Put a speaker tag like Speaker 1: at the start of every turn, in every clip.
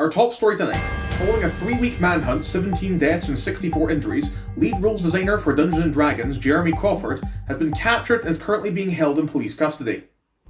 Speaker 1: Our top story tonight. Following a 3-week manhunt, 17 deaths and 64 injuries, lead rules designer for Dungeons & Dragons, Jeremy Crawford, has been captured and is currently being held in police custody.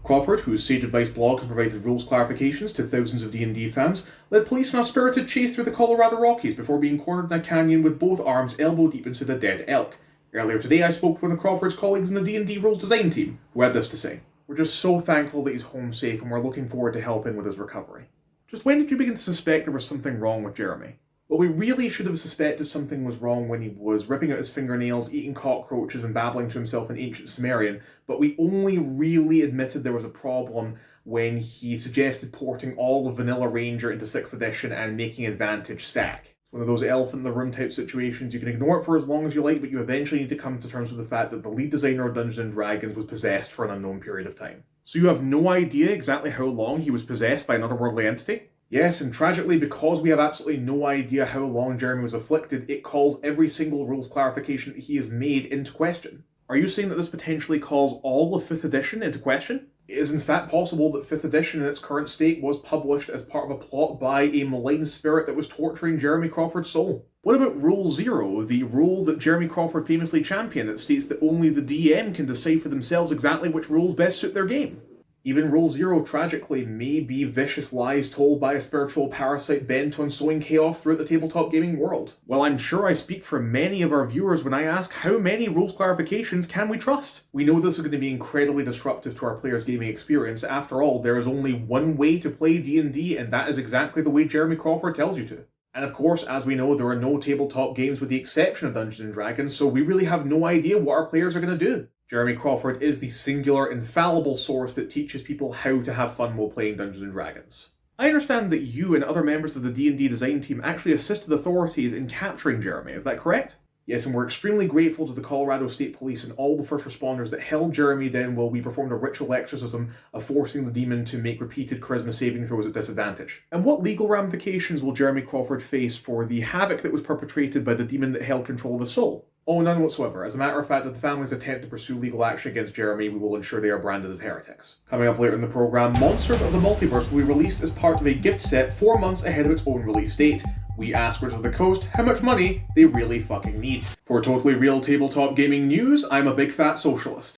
Speaker 1: Crawford, whose Sage Advice blog has provided rules clarifications to thousands of D&D fans, led police on a spirited chase through the Colorado Rockies before being cornered in a canyon with both arms elbow deep into a dead elk. Earlier today I spoke with one of Crawford's colleagues in the D&D rules design team, who had this to say. We're just so thankful that he's home safe and we're looking forward to helping with his recovery. Just when did you begin to suspect there was something wrong with Jeremy? Well, we really should have suspected something was wrong when he was ripping out his fingernails, eating cockroaches and babbling to himself in ancient Sumerian, but we only really admitted there was a problem when he suggested porting all of Vanilla Ranger into 6th edition and making Advantage stack. It's one of those elephant in the room type situations. You can ignore it for as long as you like, but you eventually need to come to terms with the fact that the lead designer of Dungeons & Dragons was possessed for an unknown period of time. So you have no idea exactly how long he was possessed by an otherworldly entity? Yes, and tragically, because we have absolutely no idea how long Jeremy was afflicted, it calls every single rules clarification that he has made into question. Are you saying that this potentially calls all of 5th edition into question? It is in fact possible that 5th edition in its current state was published as part of a plot by a malign spirit that was torturing Jeremy Crawford's soul. What about Rule 0, the rule that Jeremy Crawford famously championed that states that only the DM can decide for themselves exactly which rules best suit their game? Even Rule 0, tragically, may be vicious lies told by a spiritual parasite bent on sowing chaos throughout the tabletop gaming world. Well, I'm sure I speak for many of our viewers when I ask how many rules clarifications can we trust? We know this is going to be incredibly disruptive to our players' gaming experience. After all, there is only one way to play D&D, and that is exactly the way Jeremy Crawford tells you to. And of course, as we know, there are no tabletop games with the exception of Dungeons & Dragons, so we really have no idea what our players are going to do. Jeremy Crawford is the singular, infallible source that teaches people how to have fun while playing Dungeons & Dragons. I understand that you and other members of the D&D design team actually assisted authorities in capturing Jeremy, is that correct? Yes, and we're extremely grateful to the Colorado State Police and all the first responders that held Jeremy down while we performed a ritual exorcism of forcing the demon to make repeated charisma saving throws at disadvantage. And what legal ramifications will Jeremy Crawford face for the havoc that was perpetrated by the demon that held control of his soul? Oh, none whatsoever. As a matter of fact, if the families attempt to pursue legal action against Jeremy, we will ensure they are branded as heretics. Coming up later in the programme, Monsters of the Multiverse will be released as part of a gift set 4 months ahead of its own release date. We ask Wizards of the Coast how much money they really fucking need. For totally real tabletop gaming news, I'm a big fat socialist.